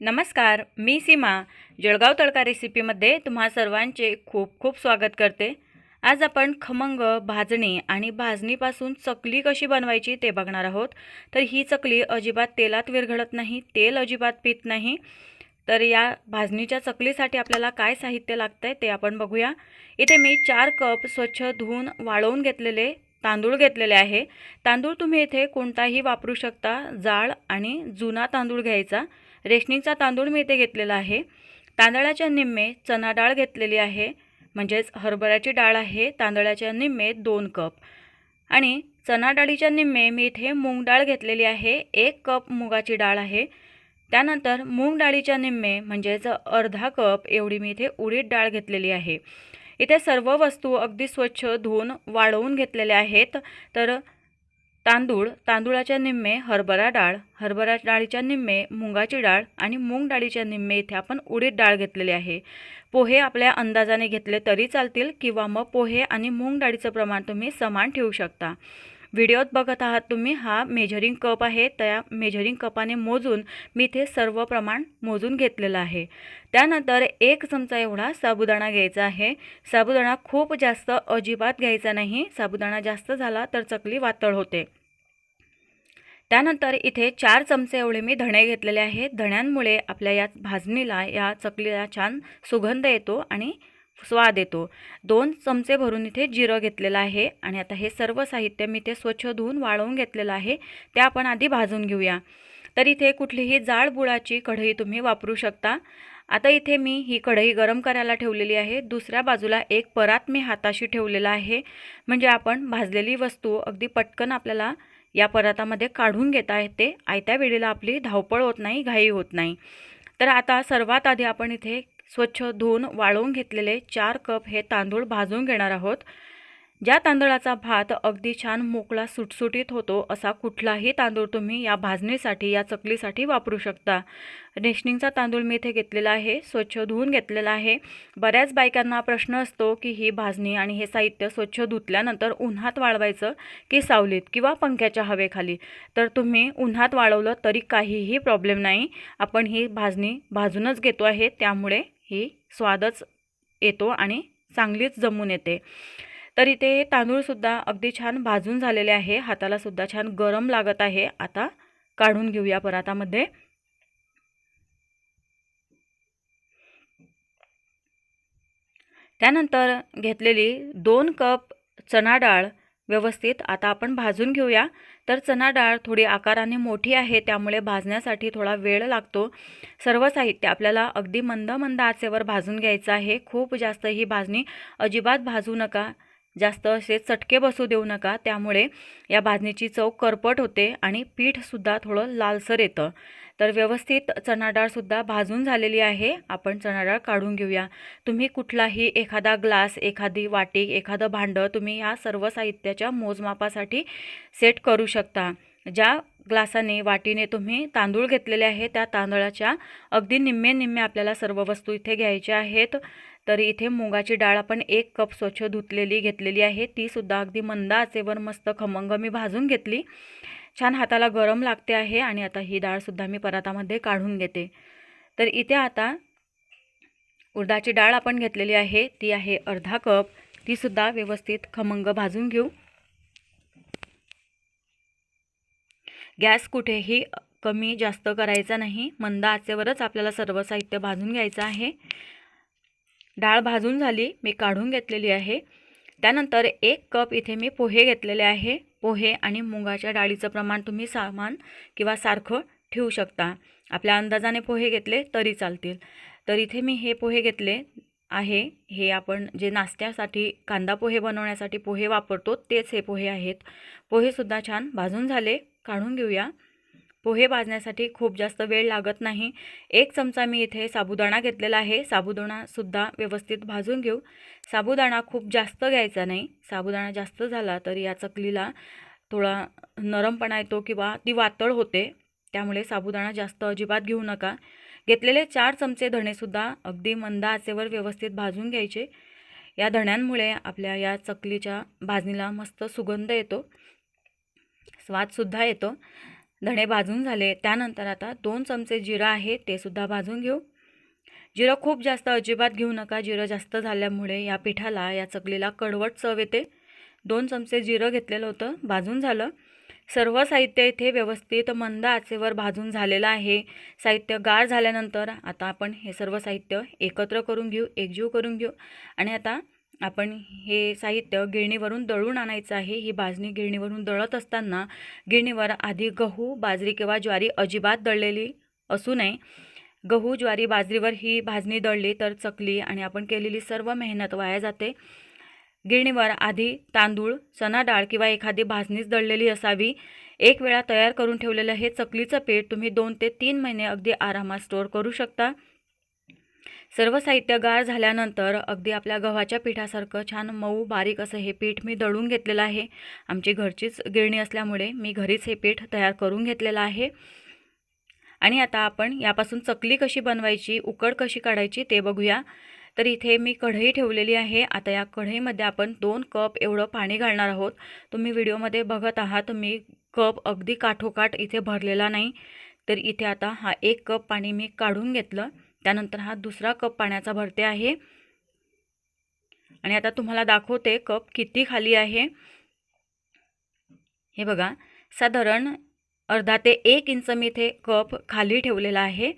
नमस्कार, मी सीमा जळगाव तडका रेसिपीमध्ये तुम्हा सर्वांचे खूप खूप स्वागत करते। आज आपण खमंग भाजणी आणि भाजणीपासून चकली कशी बनवायची ते बघणार आहोत। तर ही चकली अजिबात तेलात विरघळत नाही, तेल अजिबात पित नाही। तर या भाजणीच्या चकलीसाठी आपल्याला काय साहित्य लागतंय ते आपण बघूया। इथे मी 4 कप स्वच्छ धुवून वाळवून घेतलेले तांदूळ घेतलेले आहे। तांदूळ तुम्ही इथे कोणताही वापरू शकता, जाड आणि जुना तांदूळ घ्यायचा। रेशनिंगचा तांदूळ मी इथे घेतलेला आहे। तांदळाच्या निम्मे चना डाळ घेतलेली आहे, म्हणजेच हरभऱ्याची डाळ आहे। तांदळाच्या निम्मे 2 कप आणि चना डाळीच्या निम्मे मी इथे मूग डाळ घेतलेली आहे, 1 कप मुगाची डाळ आहे। त्यानंतर मूग डाळीच्या निम्मे म्हणजेच अर्धा कप एवढी मी इथे उडीद डाळ घेतलेली आहे। इथे सर्व वस्तू अगदी स्वच्छ धुवून वाळवून घेतलेल्या आहेत। तर तांदूळाच्या निम्मे हरभरा डाळ, हरभरा डाळीच्या निम्मे मुगाची डाळ आणि मूग डाळीच्या निम्मे इथे आपण उडीद डाळ घेतलेली आहे। पोहे आपल्या अंदाजाने घेतले तरी चालतील किंवा मग पोहे आणि मूग डाळीचं प्रमाण तुम्ही समान ठेवू शकता। व्हिडिओत बघत आहात तुम्ही, हा मेजरिंग कप आहे, त्या मेजरिंग कपाने मोजून मी इथे सर्व प्रमाण मोजून घेतलेलं आहे। त्यानंतर 1 चमचा एवढा साबुदाणा घ्यायचा आहे। साबुदाणा खूप जास्त अजिबात घ्यायचा नाही, साबुदाणा जास्त झाला तर चकली वातळ होते। त्यानंतर इथे 4 चमचे एवढे मी धणे घेतलेले आहेत। धण्यांमुळे आपल्या या भाजणीला, या चकलीला छान सुगंध येतो आणि स्वाद येतो। 2 चमचे भरून इथे जिरं घेतलेलं आहे आणि आता हे सर्व साहित्य मी इथे स्वच्छ धुवून वाळवून घेतलेलं आहे, ते आपण आधी भाजून घेऊया। तर इथे कुठलीही जाड बुडाची कढई तुम्ही वापरू शकता। आता इथे मी ही कढई गरम करायला ठेवलेली आहे। दुसऱ्या बाजूला एक परात मी हाताशी ठेवलेला आहे, म्हणजे आपण भाजलेली वस्तू अगदी पटकन आपल्याला या परातामध्ये काढून घेता येते। आयत्या वेळेला आपली धावपळ होत नाही, घाई होत नाही। तर आता सर्वात आधी आपण इथे स्वच्छ धुवून वाळवून घेतलेले 4 कप हे तांदूळ भाजून घेणार आहोत। ज्या तांदळाचा भात अगदी छान मोकळा सुटसुटीत होतो असा कुठलाही तांदूळ तुम्ही या भाजणीसाठी, या चकलीसाठी वापरू शकता। रेशनिंगचा तांदूळ मी इथे घेतलेला आहे, स्वच्छ धुवून घेतलेला आहे। बऱ्याच बायकांना प्रश्न असतो की ही भाजणी आणि हे साहित्य स्वच्छ धुतल्यानंतर उन्हात वाळवायचं की सावलीत किंवा पंख्याच्या हवेखाली। तर तुम्ही उन्हात वाळवलं तरी काहीही प्रॉब्लेम नाही, आपण ही भाजणी भाजूनच घेतो आहे, त्यामुळे ही स्वादच येतो आणि चांगलीच जमून येते। तर इथे तांदूळसुद्धा अगदी छान भाजून झालेले आहे, हाताला सुद्धा छान गरम लागत आहे। आता काढून घेऊया परातामध्ये। त्यानंतर घेतलेली 2 कप चना डाळ व्यवस्थित आता आपण भाजून घेऊया। तर चना डाळ थोडी आकाराने मोठी आहे, त्यामुळे भाजण्यासाठी थोडा वेळ लागतो। सर्व साहित्य आपल्याला अगदी मंद मंद आचेवर भाजून घ्यायचं आहे। खूप जास्त ही भाजणी अजिबात भाजू नका, जास्त असे चटके बसू देऊ नका, त्यामुळे या भाजणीची चव करपट होते आणि पीठसुद्धा थोडं लालसर येतं। तर व्यवस्थित चना डाळसुद्धा भाजून झालेली आहे, आपण चना डाळ काढून घेऊया। तुम्ही कुठलाही एखादा ग्लास, एखादी वाटी, एखादं भांडं तुम्ही या सर्व साहित्याच्या मोजमापासाठी सेट करू शकता। ज्या ग्लासाने, वाटीने तुम्ही तांदूळ घेतलेले आहे, त्या तांदळाच्या अगदी निम्मे निम्मे आपल्याला सर्व वस्तू इथे घ्यायच्या आहेत। तर इथे मुगाची डाळ आपण 1 कप स्वच्छ धुतलेली घेतलेली आहे, ती सुद्धा अगदी मंद आचेवर मस्त खमंग मी भाजून घेतली। छान हाताला गरम लागते आहे आणि आता ही डाळसुद्धा मी परातामध्ये काढून घेते। तर इथे आता उडदाची डाळ आपण घेतलेली आहे, ती आहे अर्धा कप, ती सुद्धा व्यवस्थित खमंग भाजून घेऊ। गॅस कुठेही कमी जास्त करायचा नाही, मंद आचेवरच आपल्याला सर्व साहित्य भाजून घ्यायचं आहे। डाळ भाजून झाली, मी काढून घेतलेली आहे। त्यानंतर 1 कप इथे मी पोहे घेतलेले आहे। पोहे आणि मुगाच्या डाळीचं प्रमाण तुम्ही समान किंवा सारखं ठेवू शकता, आपल्या अंदाजाने पोहे घेतले तरी चालतील। तर इथे मी हे पोहे घेतले आहे, हे आपण जे नाश्त्यासाठी कांदा पोहे बनवण्यासाठी पोहे वापरतो तेच हे पोहे आहेत। पोहेसुद्धा छान भाजून झाले, काढून घेऊया। पोहे भाजण्यासाठी खूप जास्त वेळ लागत नाही। 1 चमचा मी इथे साबुदाणा घेतलेला आहे, साबुदाणासुद्धा व्यवस्थित भाजून घेऊ। साबुदाणा खूप जास्त घ्यायचा नाही, साबुदाणा जास्त झाला तर या चकलीला थोडा नरमपणा येतो किंवा ती वातळ होते, त्यामुळे साबुदाणा जास्त अजिबात घेऊ नका। घेतलेले 4 चमचे धणेसुद्धा अगदी मंद आचेवर व्यवस्थित भाजून घ्यायचे। या धण्यांमुळे आपल्या या चकलीच्या भाजणीला मस्त सुगंध येतो, स्वादसुद्धा येतो। धणे भाजून झाले. त्यानंतर आता 2 चमचे जिरं आहे ते सुद्धा भाजून घेऊ. जिरं खूप जास्त अजिबात घेऊ नका. जिरं जास्त झाल्यामुळे या पिठाला, या चकलीला कडवट चव येते. 2 चमचे जिरं घेतलेलं होतं, भाजून झालं. सर्व साहित्य इथे व्यवस्थित मंद आचेवर भाजून झालेलं आहे. साहित्य गार झाल्यानंतर आता आपण हे सर्व साहित्य एकत्र करून घेऊ, एकजीव करून घेऊ. आणि आता आपण हे साहित्य गिरणीवरून दळून आणायचं आहे. ही भाजणी गिरणीवरून दळत असताना गिरणीवर आधी गहू, बाजरी किंवा ज्वारी अजिबात दळलेली असू नये. गहू, ज्वारी, बाजरीवर ही भाजणी दळली तर चकली आणि आपण केलेली सर्व मेहनत वाया जाते. गिरणीवर आधी तांदूळ, चणा डाळ किंवा एखादी भाजणीच दळलेली असावी. एक वेळा तयार करून ठेवलेलं हे चकलीचं पीठ तुम्ही 2 ते 3 महिने अगदी आरामात स्टोअर करू शकता. सर्व साहित्य गार झाल्यानंतर अगदी आपल्या गव्हाच्या पिठासारखं छान मऊ बारीक असं हे पीठ मी दळून घेतलेलं आहे. आमची घरचीच गिरणी असल्यामुळे मी घरीच हे पीठ तयार करून घेतलेलं आहे. आणि आता आपण यापासून चकली कशी बनवायची, उकड कशी काढायची ते बघूया. तर इथे मी कढई ठेवलेली आहे. आता या कढईमध्ये आपण 2 कप एवढं पाणी घालणार आहोत. तुम्ही व्हिडिओमध्ये बघत आहात, मी कप अगदी काठोकाठ इथे भरलेला नाही. तर इथे आता हा 1 कप पाणी मी काढून घेतलं. त्यानंतर हा दुसरा कप पाण्याचा भरते आहे. आणि आता तुम्हाला दाखवते कप किती खाली आहे. हे बघा, साधारण अर्धा ते 1 इंच मी इथे कप खाली ठेवलेला आहे.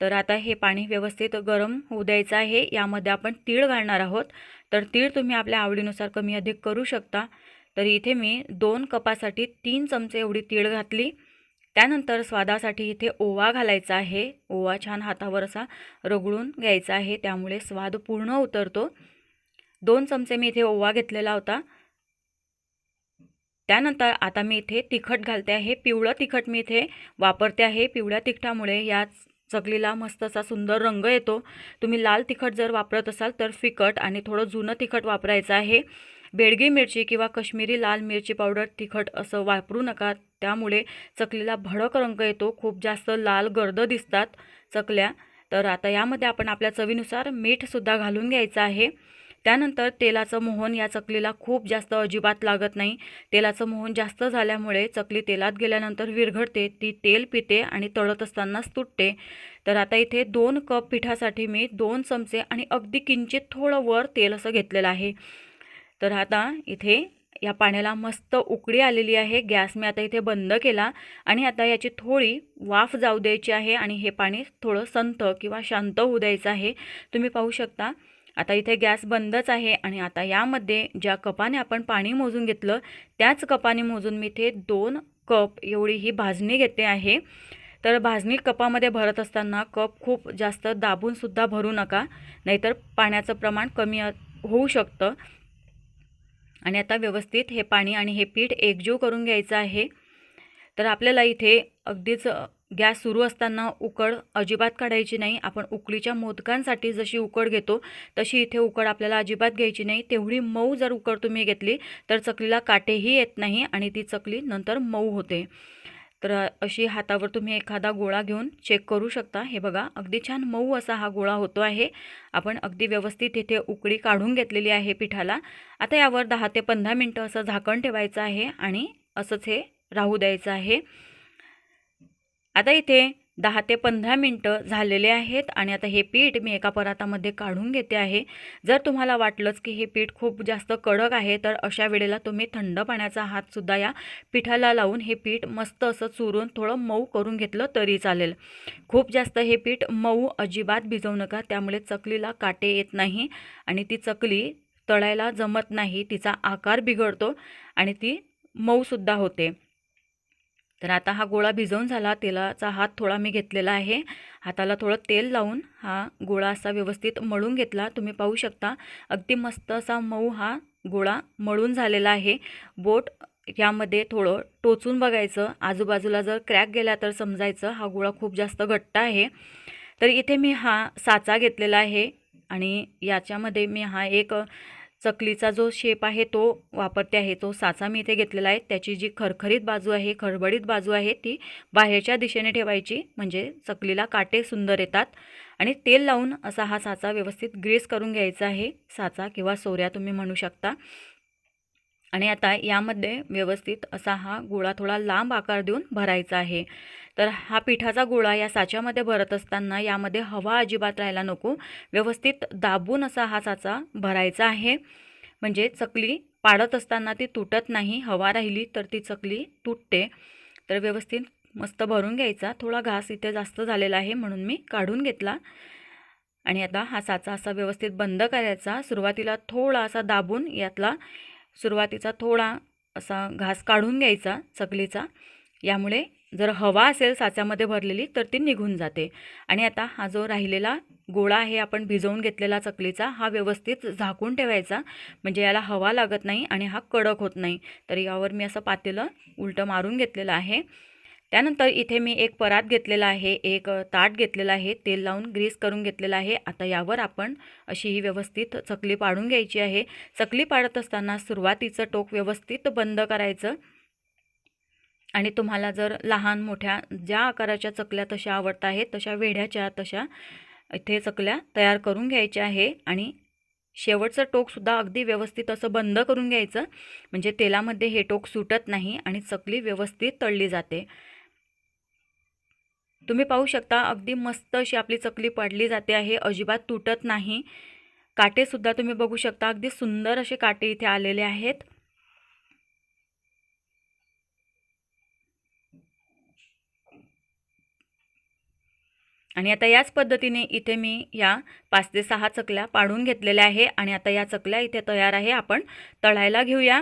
तर आता हे पाणी व्यवस्थित गरम होऊ द्यायचं आहे. यामध्ये आपण तीळ घालणार आहोत. तर तीळ तुम्ही आपल्या आवडीनुसार कमी अधिक करू शकता. तर इथे मी 2 कपासाठी 3 चमचे एवढी तीळ घातली. त्यानंतर स्वादासाठी इथे ओवा घालायचा आहे. ओवा छान हातावर असा रगडून घ्यायचा आहे, त्यामुळे स्वाद पूर्ण उतरतो. 2 चमचे मी इथे ओवा घेतलेला होता. त्यानंतर आता मी इथे तिखट घालते आहे. पिवळं तिखट मी इथे वापरते आहे. पिवळ्या तिखटामुळे या चकलीला मस्त असा सुंदर रंग येतो. तुम्ही लाल तिखट जर वापरत असाल तर फिकट आणि थोडं जुनं तिखट वापरायचं आहे. बेडगी मिरची किंवा काश्मीरी लाल मिरची पावडर तिखट असं वापरू नका. त्यामुळे चकलीला भडक रंग येतो. खूप जास्त लाल गर्द दिसतात चकल्या. तर आता यामध्ये आपण आपल्या चवीनुसार मीठसुद्धा घालून घ्यायचं आहे. त्यानंतर तेलाचं मोहन या चकलीला खूप जास्त अजिबात लागत नाही. तेलाचं मोहन जास्त झाल्यामुळे चकली तेलात गेल्यानंतर विरघळते, ती तेल पिते आणि तळत असतानाच तुटते. तर आता इथे 2 कप पिठासाठी मी 2 चमचे आणि अगदी किंचित थोडं वर तेल असं घेतलेलं आहे. तर आता इथे या पाण्याला मस्त उकळी आलेली आहे. गॅस मी आता इथे बंद केला आणि आता याची थोडी वाफ जाऊ द्यायची आहे आणि हे पाणी थोडं संथ किंवा शांत होऊ द्यायचं आहे. तुम्ही पाहू शकता आता इथे गॅस बंदच आहे. आणि आता यामध्ये ज्या कपाने आपण पाणी मोजून घेतलं त्याच कपाने मोजून मी इथे 2 कप एवढी ही भाजणी घेते आहे. तर भाजणी कपामध्ये भरत असताना कप खूप जास्त दाबूनसुद्धा भरू नका, नाहीतर पाण्याचं प्रमाण कमी होऊ शकतं. आणि आता व्यवस्थित हे पाणी आणि हे पीठ एकजीव करून घ्यायचं आहे. तर आपल्याला इथे अगदीच गॅस सुरू असताना उकड अजिबात काढायची नाही. आपण उकळीच्या मोदकांसाठी जशी उकड घेतो तशी इथे उकड आपल्याला अजिबात घ्यायची नाही. तेवढी मऊ जर उकड तुम्ही घेतली तर चकलीला काटेही येत नाही आणि ती चकली नंतर मऊ होते. तर अशी हातावर तुम्ही एखादा गोळा घेऊन चेक करू शकता. हे बघा, अगदी छान मऊ असा हा गोळा होतो आहे. आपण अगदी व्यवस्थित इथे उकळी काढून घेतलेली आहे पिठाला. आता यावर 10 ते 15 मिनटं असं झाकण ठेवायचं आहे आणि असंच हे राहू द्यायचं आहे. आता इथे 10 ते 15 मिनटं झालेले आहेत आणि आता हे पीठ मी एका परातामध्ये काढून घेते आहे. जर तुम्हाला वाटलंच की हे पीठ खूप जास्त कडक आहे तर अशा वेळेला तुम्ही थंड पाण्याचा हातसुद्धा या पिठाला लावून हे पीठ मस्त असं चुरून थोडं मऊ करून घेतलं तरी चालेल. खूप जास्त हे पीठ मऊ अजिबात भिजवू नका, त्यामुळे चकलीला काटे येत नाही आणि ती चकली तळायला जमत नाही, तिचा आकार बिघडतो आणि ती मऊसुद्धा होते. तर आता हा गोळा भिजवून झाला. तेलाचा हात थोडा मी घेतलेला आहे. हाताला थोडं तेल लावून हा गोळा असा व्यवस्थित मळून घेतला. तुम्ही पाहू शकता अगदी मस्त असा मऊ हा गोळा मळून झालेला आहे. बोट यामध्ये थोडं टोचून बघायचं, आजूबाजूला जर क्रॅक गेला तर समजायचं हा गोळा खूप जास्त घट्ट आहे. तर इथे मी हा साचा घेतलेला आहे आणि याच्यामध्ये मी हा एक चकलीचा जो शेप आहे तो वापरते आहे. तो साचा मी इथे घेतलेला आहे. त्याची जी खरखरीत बाजू आहे, खडबडीत बाजू आहे, ती बाहेरच्या दिशेने ठेवायची, म्हणजे चकलीला काटे सुंदर येतात. आणि तेल लावून असा हा साचा व्यवस्थित ग्रीस करून घ्यायचा आहे. साचा किंवा सोऱ्या तुम्ही म्हणू शकता. आणि आता यामध्ये व्यवस्थित असा हा गोळा थोडा लांब आकार देऊन भरायचा आहे। तर हा पिठाचा गोळा या साच्यामध्ये भरत असताना यामध्ये हवा अजिबात राहायला नको, व्यवस्थित दाबून असा हा साचा भरायचा आहे, म्हणजे चकली पाडत असताना ती तुटत नाही। हवा राहिली तर ती चकली तुटते। तर व्यवस्थित मस्त भरून घ्यायचा। थोडा घास इथे जास्त झालेला आहे म्हणून मी काढून घेतला। आणि आता हा साचा असा व्यवस्थित बंद करायचा। सुरुवातीला थोडा असा दाबून यातला सुरुवातीचा थोडा असा घास काढून घ्यायचा चकलीचा, यामुळे जर हवा असेल साच्यामध्ये भरलेली तर ती निघून जाते। आणि आता हा जो राहिलेला गोळा आहे आपण भिजवून घेतलेला चकलीचा, हा व्यवस्थित झाकून ठेवायचा, म्हणजे याला हवा लागत नाही आणि हा कडक होत नाही। तर यावर मी असं पातेलं उलटं मारून घेतलेलं आहे। त्यानंतर इथे मी एक परात घेतलेला आहे, एक ताट घेतलेला आहे, तेल लावून ग्रीस करून घेतलेला आहे। आता यावर आपण अशी ही व्यवस्थित चकली पाडून घ्यायची आहे। चकली पाडत असताना सुरुवातीचं टोक व्यवस्थित बंद करायचं। आणि तुम्हाला जर लहान मोठ्या ज्या आकाराच्या चकल्या तशा आवडत आहेत तशा वेढ्याच्या तशा इथे चकल्या तयार करून घ्यायच्या आहे। आणि शेवटचं टोकसुद्धा अगदी व्यवस्थित असं बंद करून घ्यायचं, म्हणजे तेलामध्ये हे टोक सुटत नाही आणि चकली व्यवस्थित तळली जाते। तुम्ही पाहू शकता अगदी मस्त अशी आपली चकली पाडली जाते आहे, अजिबात तुटत नाही। काटेसुद्धा तुम्ही बघू शकता, अगदी सुंदर असे काटे इथे आलेले आहेत। आणि आता याच पद्धतीने इथे मी या 5 ते 6 चकल्या पाडून घेतलेल्या आहे। आणि आता या चकल्या इथे तयार आहे, आपण तळायला घेऊया।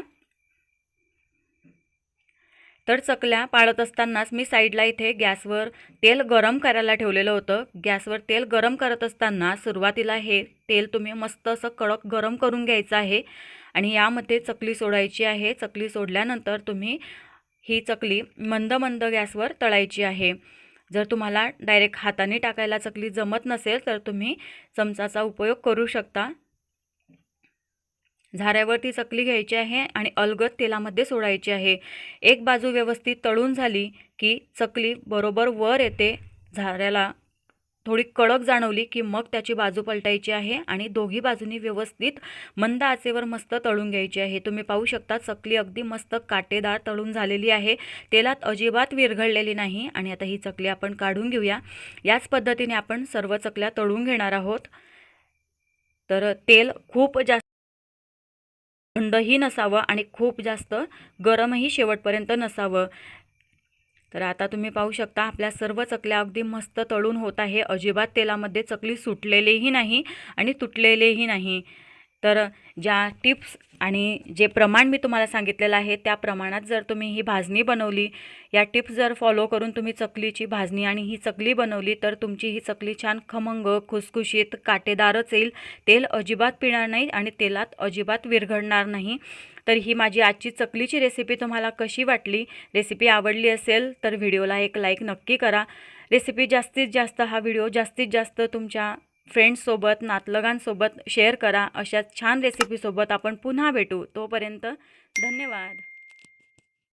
तर चकल्या पाडत असतानाच मी साईडला इथे गॅसवर तेल गरम करायला ठेवलेलं होतं। गॅसवर तेल गरम करत असताना सुरुवातीला हे तेल तुम्ही मस्त असं कडक गरम करून घ्यायचं आहे आणि यामध्ये चकली सोडायची आहे। चकली सोडल्यानंतर तुम्ही ही चकली मंद मंद गॅसवर तळायची आहे। जर तुम्हाला डायरेक्ट हाताने टाकायला चकली जमत नसेल तर तुम्ही चमचाचा उपयोग करू शकता। झाऱ्यावरती चकली घ्यायची आहे आणि अलगद तेलामध्ये सोडायची आहे। एक बाजू व्यवस्थित तळून झाली की चकली बरोबर वर येते, झाऱ्याला थोडी कडक जाणवली की मग त्याची बाजू पलटायची आहे आणि दोघी बाजूनी व्यवस्थित मंद आचेवर मस्त तळून घ्यायची आहे। तुम्ही पाहू शकता चकली अगदी मस्त काटेदार तळून झालेली आहे, तेलात अजिबात विरघळलेली नाही। आणि आता ही चकली आपण काढून घेऊया। याच पद्धतीने आपण सर्व चकल्या तळून घेणार आहोत। तर तेल खूप जास्त थंडही नसावं आणि खूप जास्त गरमही शेवटपर्यंत नसावं। तर आता तुम्ही पाहू शकता आपल्या सर्व चकल्या अगदी मस्त तळून होत आहे, अजिबात तेलामध्ये चकली सुटलेलेही नाही आणि तुटलेलेही नाही। तर ज्या टिप्स आणि जे प्रमाण मी तुम्हाला सांगितलेलं आहे त्या प्रमाणात जर तुम्ही ही भाजणी बनवली, या टिप्स जर फॉलो करून तुम्ही चकलीची भाजणी आणि ही चकली बनवली तर तुमची ही चकली छान खमंग खुसखुशीत काटेदारच येईल, तेल अजिबात पिणार नाही आणि तेलात अजिबात विरघळणार नाही। तर ही माझी आजची चकलीची रेसिपी तुम्हाला कशी वाटली? रेसिपी आवडली असेल तर व्हिडिओला एक लाईक नक्की करा। रेसिपी जास्तीत जास्त हा व्हिडिओ जास्तीत जास्त तुमच्या फ्रेंड्ससोबत नातलगांसोबत शेअर करा। अशाच छान रेसिपीसोबत आपण पुन्हा भेटू, तोपर्यंत धन्यवाद।